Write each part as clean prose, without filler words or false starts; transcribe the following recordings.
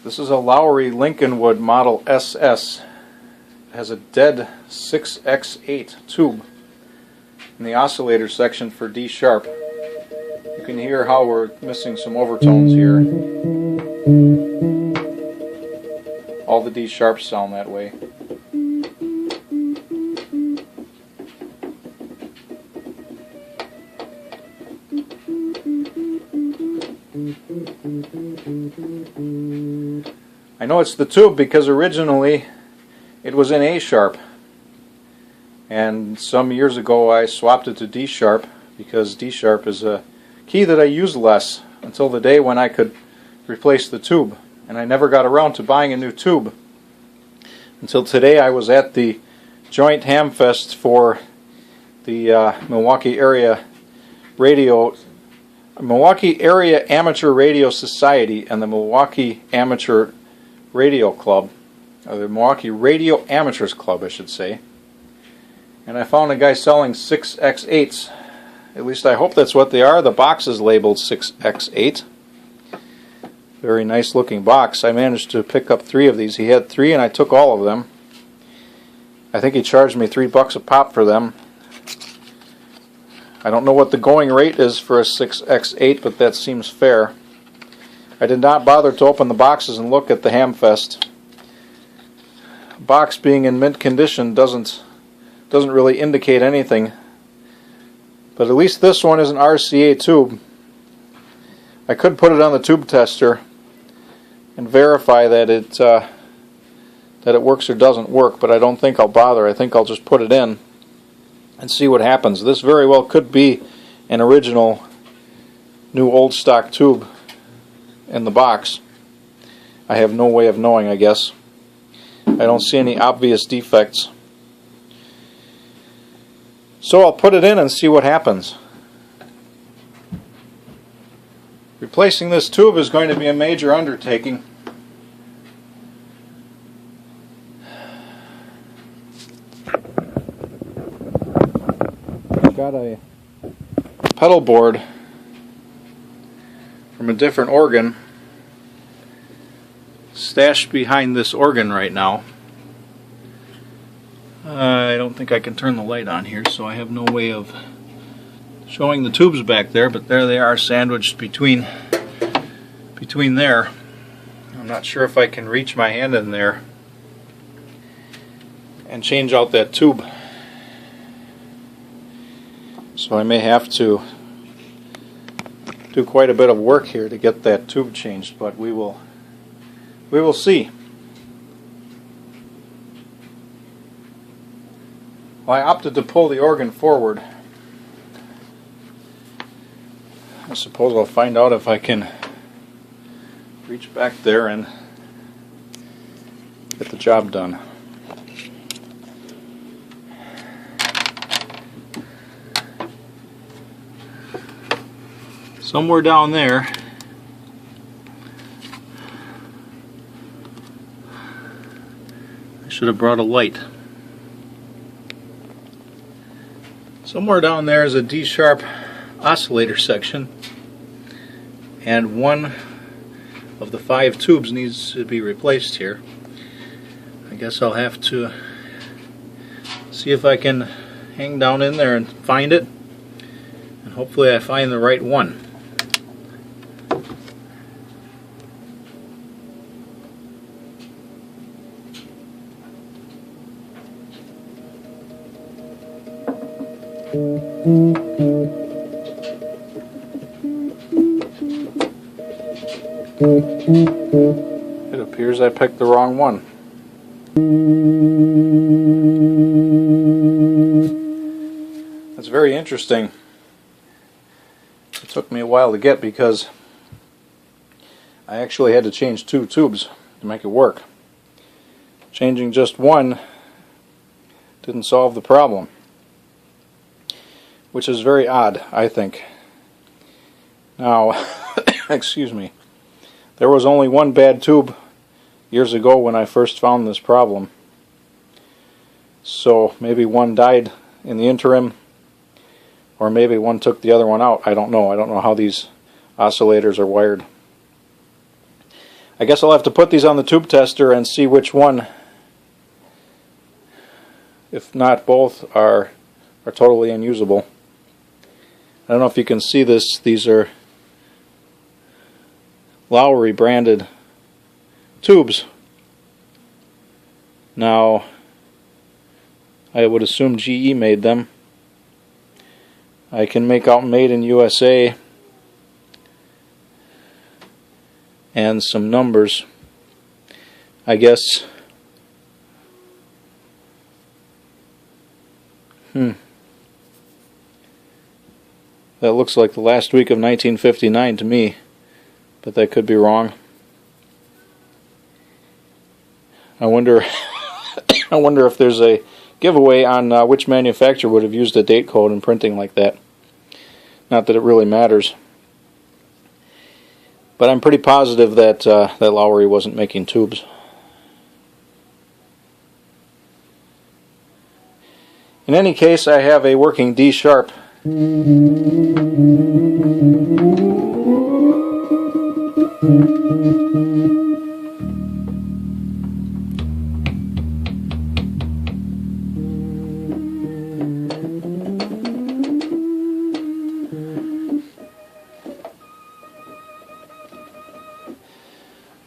This is a Lowrey Lincolnwood Model SS. It has a dead 6x8 tube in the oscillator section for D sharp. You can hear how we're missing some overtones here. All the D sharps sound that way. I know it's the tube because originally it was in A sharp, and some years ago I swapped it to D sharp because D sharp is a key that I use less until the day when I could replace the tube, and I never got around to buying a new tube until today. I was at the joint hamfest for the Milwaukee Area Amateur Radio Society and the Milwaukee Amateur Radio Club, or the Milwaukee Radio Amateurs Club, I should say. And I found a guy selling 6x8s. At least I hope that's what they are. The box is labeled 6x8. Very nice looking box. I managed to pick up 3 of these. He had 3 and I took all of them. I think he charged me $3 a pop for them. I don't know what the going rate is for a 6x8, but that seems fair. I did not bother to open the boxes and look at the hamfest. Box being in mint condition doesn't really indicate anything. But at least this one is an RCA tube. I could put it on the tube tester and verify that it works or doesn't work, but I don't think I'll bother. I think I'll just put it in and see what happens. This very well could be an original new old stock tube in the box. I have no way of knowing, I guess. I don't see any obvious defects. So I'll put it in and see what happens. Replacing this tube is going to be a major undertaking. I've got a pedal board from a different organ stashed behind this organ right now. I don't think I can turn the light on here, so I have no way of showing the tubes back there, but there they are, sandwiched between there. I'm not sure if I can reach my hand in there and change out that tube, so I may have to do quite a bit of work here to get that tube changed, but we will see. Well, I opted to pull the organ forward. I suppose I'll find out if I can reach back there and get the job done. Somewhere down there I should have brought a light. Somewhere down there is a D sharp oscillator section, and one of the 5 tubes needs to be replaced here. I guess I'll have to see if I can hang down in there and find it, and hopefully I find the right one. It appears I picked the wrong one. That's very interesting. It took me a while to get because I actually had to change 2 tubes to make it work. Changing just one didn't solve the problem, which is very odd, I think. Now, excuse me, there was only one bad tube years ago when I first found this problem. So maybe one died in the interim, or maybe one took the other one out. I don't know. I don't know how these oscillators are wired. I guess I'll have to put these on the tube tester and see which one, if not both, are totally unusable. I don't know if you can see this. These are Lowrey branded tubes. Now, I would assume GE made them. I can make out made in USA and some numbers. I guess that looks like the last week of 1959 to me, but that could be wrong. I wonder I wonder if there's a giveaway on which manufacturer would have used a date code in printing like that. Not that it really matters. But I'm pretty positive that that Lowrey wasn't making tubes. In any case, I have a working D sharp.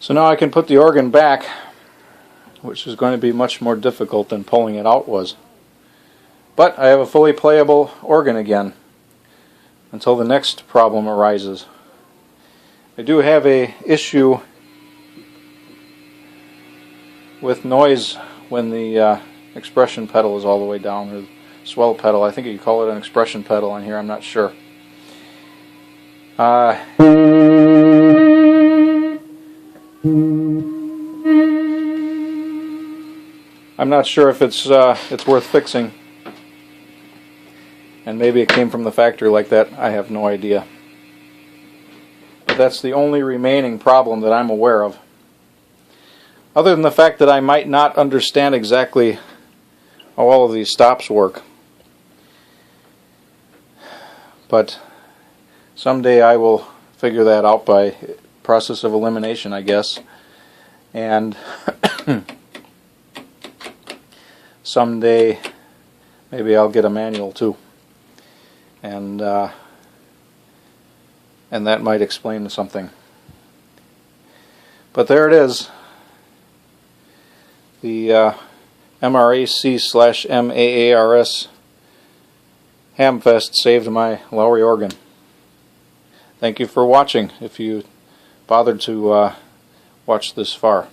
So now I can put the organ back, which is going to be much more difficult than pulling it out was. But I have a fully playable organ again until the next problem arises. I do have a issue with noise when the expression pedal is all the way down, or swell pedal. I think you call it an expression pedal on here, I'm not sure. I'm not sure if it's worth fixing, and maybe it came from the factory like that. I have no idea. But that's the only remaining problem that I'm aware of. Other than the fact that I might not understand exactly how all of these stops work. But someday I will figure that out by process of elimination, I guess. And someday maybe I'll get a manual too. And that might explain something. But there it is. The MRAC/MAARS Hamfest saved my Lowrey organ. Thank you for watching, if you bothered to watch this far.